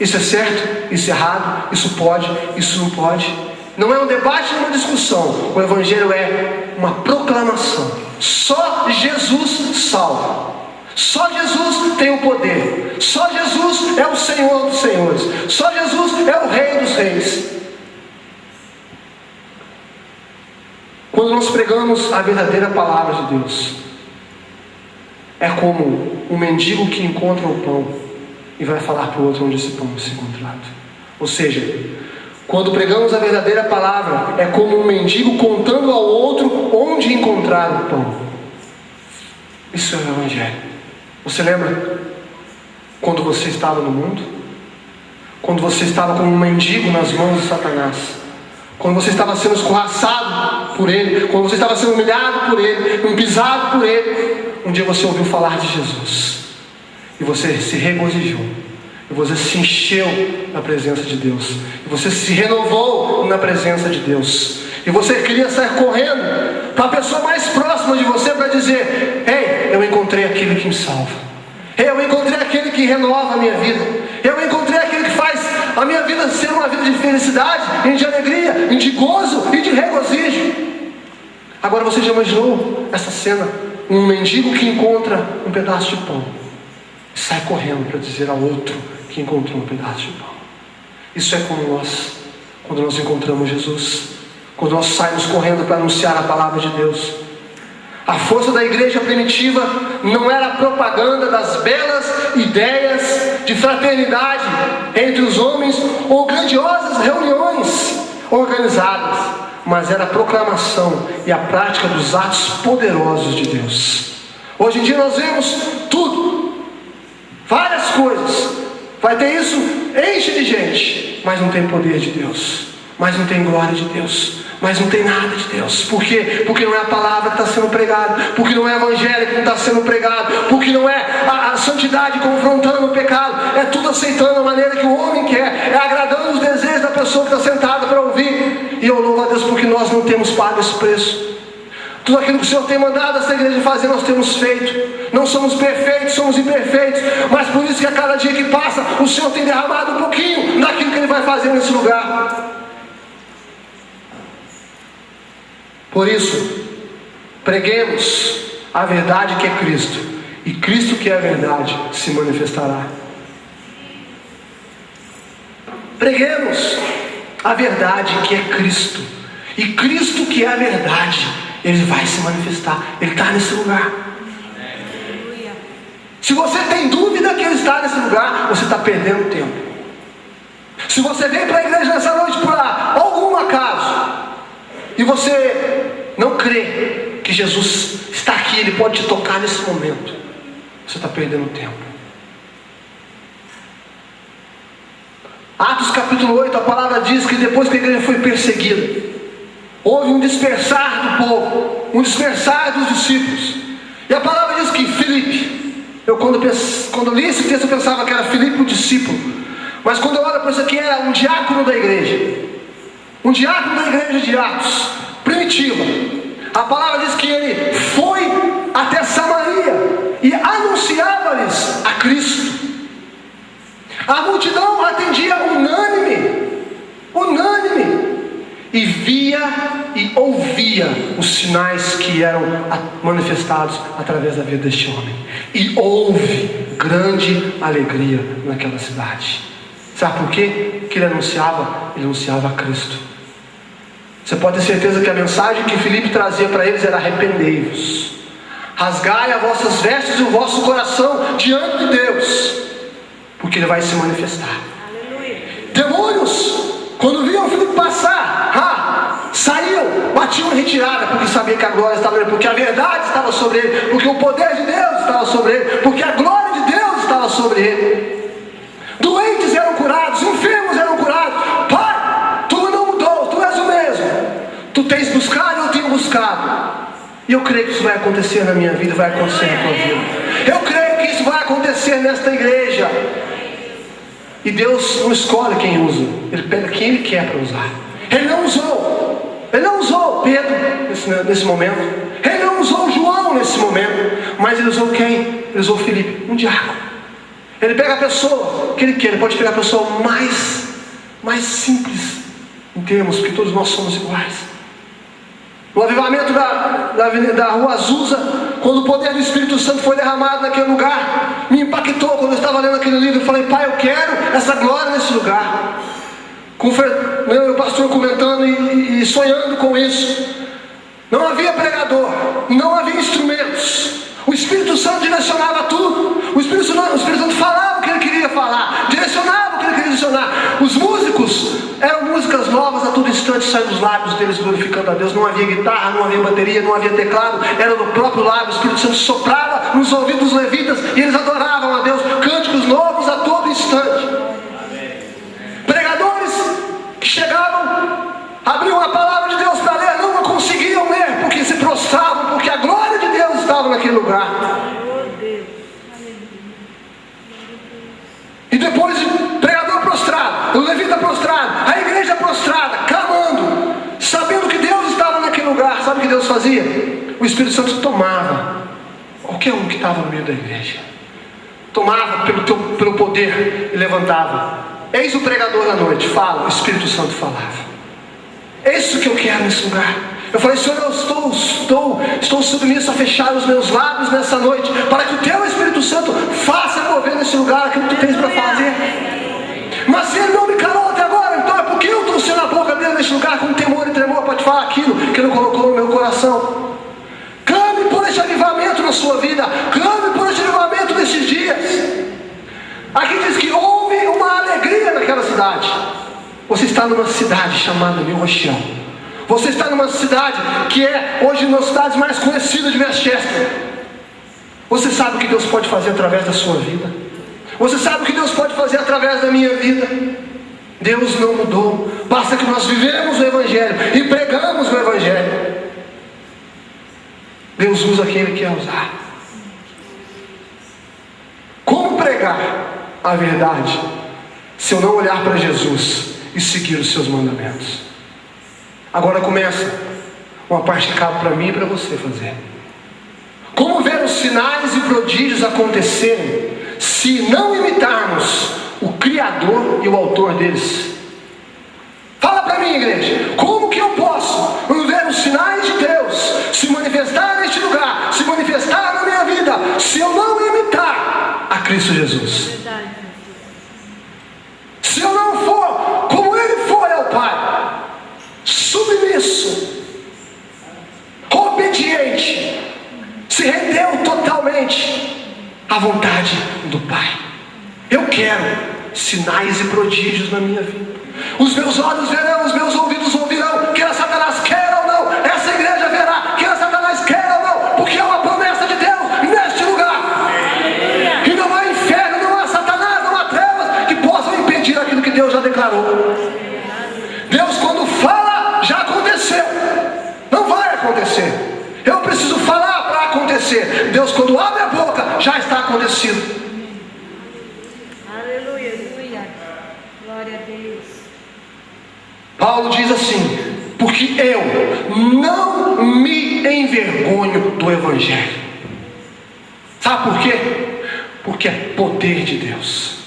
Isso é certo, isso é errado, isso pode, isso não pode. Não é um debate, nem uma discussão. O Evangelho é uma proclamação. Só Jesus salva. Só Jesus tem o poder. Só Jesus é o Senhor dos senhores. Só Jesus é o Rei dos reis. Quando nós pregamos a verdadeira palavra de Deus, é como um mendigo que encontra o pão e vai falar para o outro onde esse pão vai ser encontrado. Ou seja, quando pregamos a verdadeira palavra, é como um mendigo contando ao outro onde encontrar o pão. Isso é o Evangelho. Você lembra quando você estava no mundo? Quando você estava como um mendigo nas mãos de Satanás? Quando você estava sendo escorraçado por ele? Quando você estava sendo humilhado por ele? Pisado por ele? Um dia você ouviu falar de Jesus. E você se regozijou. E você se encheu na presença de Deus. E você se renovou na presença de Deus. E você queria sair correndo para a pessoa mais próxima de você para dizer: ei, eu encontrei aquele que me salva. Ei, eu encontrei aquele que renova a minha vida. Eu encontrei aquele que faz a minha vida ser uma vida de felicidade, e de alegria, e de gozo e de regozijo. Agora você já imaginou essa cena? Um mendigo que encontra um pedaço de pão e sai correndo para dizer ao outro que encontrou um pedaço de pão. Isso é como nós, quando nós encontramos Jesus, quando nós saímos correndo para anunciar a palavra de Deus. A força da igreja primitiva não era a propaganda das belas ideias de fraternidade entre os homens ou grandiosas reuniões organizadas, mas era a proclamação e a prática dos atos poderosos de Deus. Hoje em dia nós vemos tudo, várias coisas. Vai ter isso, enche de gente, mas não tem poder de Deus, mas não tem glória de Deus, mas não tem nada de Deus. Por quê? Porque não é a palavra que está sendo pregada, porque não é o Evangelho que não está sendo pregado, porque não é a santidade confrontando o pecado. É tudo aceitando a maneira que o homem quer, é agradando os desejos da pessoa que está sentada para ouvir. E eu louvo a Deus porque nós não temos pago esse preço. Tudo aquilo que o Senhor tem mandado essa igreja fazer, nós temos feito. Não somos perfeitos, somos imperfeitos, mas por isso que a cada dia que passa, o Senhor tem derramado um pouquinho daquilo que Ele vai fazer nesse lugar. Por isso, preguemos a verdade que é Cristo, e Cristo que é a verdade se manifestará. Preguemos a verdade que é Cristo, e Cristo que é a verdade, Ele vai se manifestar. Ele está nesse lugar. Se você tem dúvida que Ele está nesse lugar, você está perdendo tempo. Se você vem para a igreja nessa noite por algum acaso, e você não crê que Jesus está aqui, Ele pode te tocar nesse momento, você está perdendo tempo. Atos capítulo 8, a palavra diz que depois que a igreja foi perseguida, houve um dispersar do povo, um dispersar dos discípulos. E a palavra diz que Filipe, quando li esse texto eu pensava que era Filipe o discípulo, mas quando eu olho para isso aqui, era um diácono da igreja. Um diácono da igreja de Atos, primitiva. A palavra diz que ele foi até Samaria e anunciava-lhes a Cristo. A multidão atendia unânime, e via e ouvia os sinais que eram manifestados através da vida deste homem. E houve grande alegria naquela cidade. Sabe por quê? Que ele anunciava a Cristo. Você pode ter certeza que a mensagem que Filipe trazia para eles era: arrependei-vos, rasgai as vossas vestes e o vosso coração diante de Deus, porque Ele vai se manifestar. Aleluia. Demônios, quando viam Filipe passar, saíam, batiam em retirada, porque sabiam que a glória estava nele, porque a verdade estava sobre ele, porque o poder de Deus estava sobre ele, porque a glória de Deus estava sobre ele. Doentes eram curados, enfermos eram curados. Pai, Tu não mudou, Tu és o mesmo. Tu tens buscado, eu tenho buscado. E eu creio que isso vai acontecer na minha vida, vai acontecer na tua vida. Eu creio que isso vai acontecer nesta igreja. E Deus não escolhe quem usa, Ele pega quem Ele quer para usar. Ele não usou Pedro nesse momento. Ele não usou João nesse momento. Mas Ele usou quem? Ele usou Filipe, um diácono. Ele pega a pessoa que ele quer. Ele pode pegar a pessoa mais simples em termos, porque todos nós somos iguais. No avivamento da Rua Azusa, quando o poder do Espírito Santo foi derramado naquele lugar, me impactou quando eu estava lendo aquele livro. Eu falei: Pai, eu quero essa glória nesse lugar. Eu e o pastor comentando e sonhando com isso. Não havia pregador, não havia instrumentos. O Espírito Santo direcionava tudo. O Espírito Santo falava o que ele queria falar, direcionava o que ele queria direcionar. Os músicos eram músicas novas a todo instante, saindo dos lábios deles glorificando a Deus. Não havia guitarra, não havia bateria, não havia teclado, era no próprio lábio. O Espírito Santo soprava nos ouvidos dos levitas e eles adoravam a Deus. Cânticos novos a todo instante. Pregadores que chegavam, abriam a palavra de Deus para ler, não conseguiam ler porque se prostravam, porque a glória de Deus estava naquele lugar. E depois o pregador prostrado, o levita prostrado, a igreja prostrada, clamando, sabendo que Deus estava naquele lugar. Sabe o que Deus fazia? O Espírito Santo tomava qualquer um que estava no meio da igreja, tomava pelo poder e levantava. Eis o pregador da noite, fala. O Espírito Santo falava. É isso que eu quero nesse lugar. Eu falei: Senhor, eu estou submisso a fechar os meus lábios nessa noite, para que o Teu Espírito Santo faça mover nesse lugar aquilo que Tu tens para fazer. Mas se Ele não me calou até agora, então é porque eu trouxe na boca dele nesse lugar com temor e tremor para te falar aquilo que Ele colocou no meu coração. Clame por este avivamento na sua vida. Clame por este avivamento nesses dias. Aqui diz que houve uma alegria naquela cidade. Você está numa cidade chamada New Rochelle. Você está numa cidade que é hoje uma das cidades mais conhecidas de Westchester. Você sabe o que Deus pode fazer através da sua vida. Você sabe o que Deus pode fazer através da minha vida. Deus não mudou. Basta que nós vivemos o Evangelho e pregamos o Evangelho. Deus usa quem Ele quer usar. Como pregar a verdade se eu não olhar para Jesus e seguir os seus mandamentos? Agora começa uma parte que cabe para mim e para você fazer. Como ver os sinais e prodígios acontecerem se não imitarmos o Criador e o Autor deles? Fala para mim, igreja. Como que eu posso ver os sinais de Deus se manifestar neste lugar, se manifestar na minha vida, se eu não imitar a Cristo Jesus? Se eu não for como Ele foi ao Pai, submisso, obediente, se rendeu totalmente à vontade do Pai. Eu quero sinais e prodígios na minha vida. Os meus olhos verão, os meus ouvidos ouvirão, quer Satanás queira ou não. Essa igreja verá, quer Satanás queira ou não, porque é uma promessa de Deus neste lugar. E não há inferno, não há Satanás, não há trevas que possam impedir aquilo que Deus já declarou. Deus, quando fala, já aconteceu. Não vai acontecer. Eu preciso falar para acontecer. Deus, quando abre a boca, já está acontecido. Aleluia, aleluia. Glória a Deus. Paulo diz assim: porque eu não me envergonho do Evangelho. Sabe por quê? Porque é poder de Deus.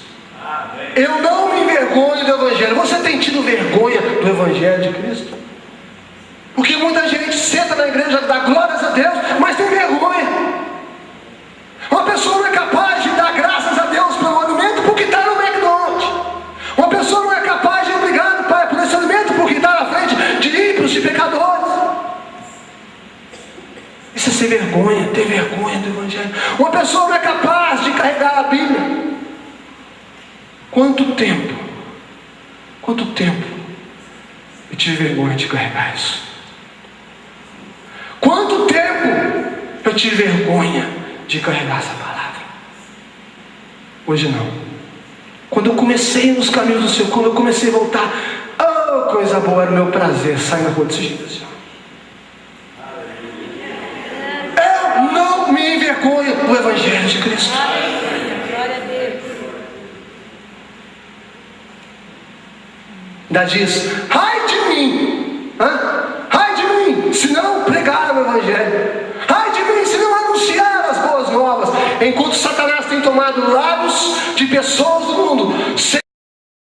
Eu não me envergonho do Evangelho. Você tem tido vergonha do Evangelho de Cristo? Porque muita gente senta na igreja, dá glórias a Deus, mas tem vergonha. Uma pessoa não é capaz de dar graças a Deus pelo alimento porque está no McDonald's. Uma pessoa não é capaz de obrigado, Pai, por esse alimento porque está na frente de ímpios, de pecadores. Isso é ser vergonha, ter vergonha do Evangelho. Uma pessoa não é capaz de carregar a Bíblia. Quanto tempo eu tive vergonha de carregar isso? Quanto tempo eu tive vergonha de carregar essa palavra? Hoje não. Quando eu comecei nos caminhos do Senhor, quando eu comecei a voltar, oh, coisa boa, era o meu prazer sair na rua desse jeito assim. Eu não me envergonho do Evangelho de Cristo. Glória a Deus. Ainda diz: ai de mim, ai de mim, se não pregar o Evangelho, ai de mim, se não anunciar as boas novas. enquanto Satanás tem tomado lares de pessoas do mundo,